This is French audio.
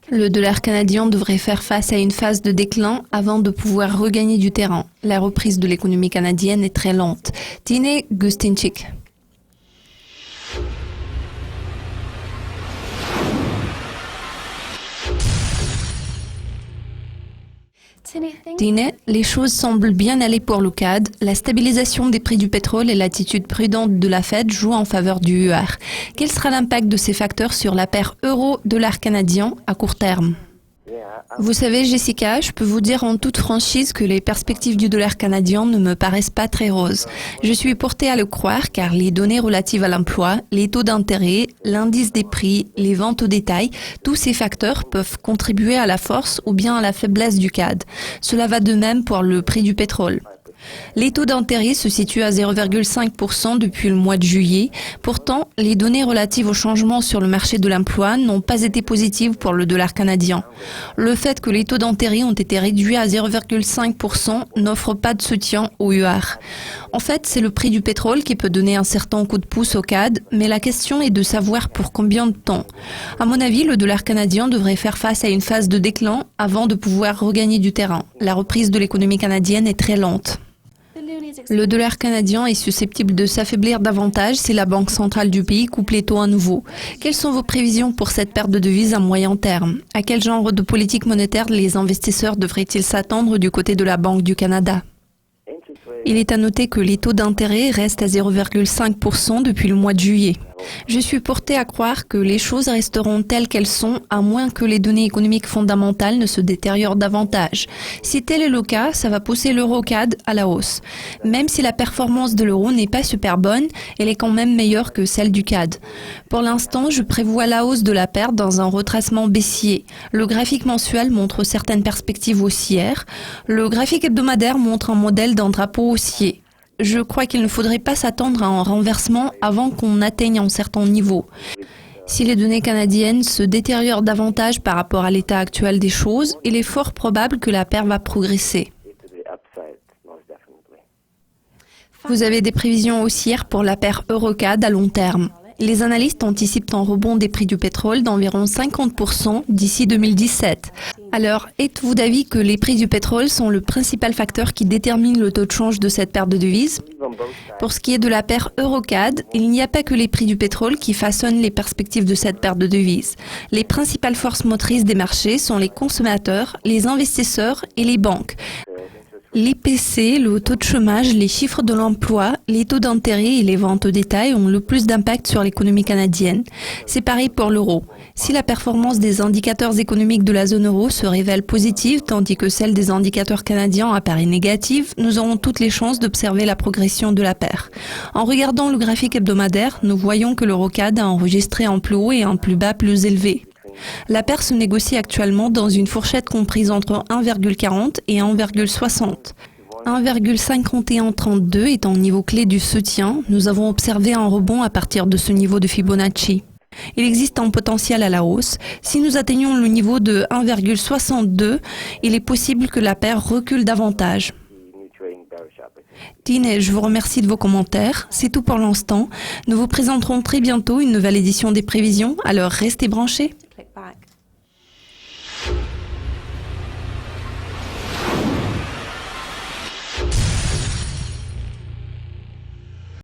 Le dollar canadien devrait faire face à une phase de déclin avant de pouvoir regagner du terrain. La reprise de l'économie canadienne est très lente. Tine Gustinchik. Tine, les choses semblent bien aller pour le CAD. La stabilisation des prix du pétrole et l'attitude prudente de la Fed jouent en faveur du UR. Quel sera l'impact de ces facteurs sur la paire euro-dollar canadien à court terme? Vous savez, Jessica, je peux vous dire en toute franchise que les perspectives du dollar canadien ne me paraissent pas très roses. Je suis portée à le croire car les données relatives à l'emploi, les taux d'intérêt, l'indice des prix, les ventes au détail, tous ces facteurs peuvent contribuer à la force ou bien à la faiblesse du CAD. Cela va de même pour le prix du pétrole. Les taux d'intérêt se situent à 0,5% depuis le mois de juillet. Pourtant, les données relatives aux changements sur le marché de l'emploi n'ont pas été positives pour le dollar canadien. Le fait que les taux d'intérêt ont été réduits à 0,5% n'offre pas de soutien au UR. En fait, c'est le prix du pétrole qui peut donner un certain coup de pouce au CAD, mais la question est de savoir pour combien de temps. À mon avis, le dollar canadien devrait faire face à une phase de déclin avant de pouvoir regagner du terrain. La reprise de l'économie canadienne est très lente. Le dollar canadien est susceptible de s'affaiblir davantage si la Banque centrale du pays coupe les taux à nouveau. Quelles sont vos prévisions pour cette perte de devises à moyen terme? À quel genre de politique monétaire les investisseurs devraient-ils s'attendre du côté de la Banque du Canada? Il est à noter que les taux d'intérêt restent à 0,5% depuis le mois de juillet. Je suis portée à croire que les choses resteront telles qu'elles sont, à moins que les données économiques fondamentales ne se détériorent davantage. Si tel est le cas, ça va pousser l'euro-CAD à la hausse. Même si la performance de l'euro n'est pas super bonne, elle est quand même meilleure que celle du CAD. Pour l'instant, je prévois la hausse de la perte dans un retracement baissier. Le graphique mensuel montre certaines perspectives haussières. Le graphique hebdomadaire montre un modèle d'un drapeau haussier. Je crois qu'il ne faudrait pas s'attendre à un renversement avant qu'on atteigne un certain niveau. Si les données canadiennes se détériorent davantage par rapport à l'état actuel des choses, il est fort probable que la paire va progresser. Vous avez des prévisions haussières pour la paire euro-CAD à long terme. Les analystes anticipent un rebond des prix du pétrole d'environ 50% d'ici 2017. Alors, êtes-vous d'avis que les prix du pétrole sont le principal facteur qui détermine le taux de change de cette paire de devises? Pour ce qui est de la paire euro-CAD, il n'y a pas que les prix du pétrole qui façonnent les perspectives de cette paire de devises. Les principales forces motrices des marchés sont les consommateurs, les investisseurs et les banques. L'IPC, le taux de chômage, les chiffres de l'emploi, les taux d'intérêt et les ventes au détail ont le plus d'impact sur l'économie canadienne. C'est pareil pour l'euro. Si la performance des indicateurs économiques de la zone euro se révèle positive, tandis que celle des indicateurs canadiens apparaît négative, nous aurons toutes les chances d'observer la progression de la paire. En regardant le graphique hebdomadaire, nous voyons que l'euro-CAD a enregistré un plus haut et un plus bas plus élevé. La paire se négocie actuellement dans une fourchette comprise entre 1,40 et 1,60. 1,5132 est un niveau clé du soutien. Nous avons observé un rebond à partir de ce niveau de Fibonacci. Il existe un potentiel à la hausse. Si nous atteignons le niveau de 1,62, il est possible que la paire recule davantage. Tine, je vous remercie de vos commentaires. C'est tout pour l'instant. Nous vous présenterons très bientôt une nouvelle édition des prévisions, alors restez branchés.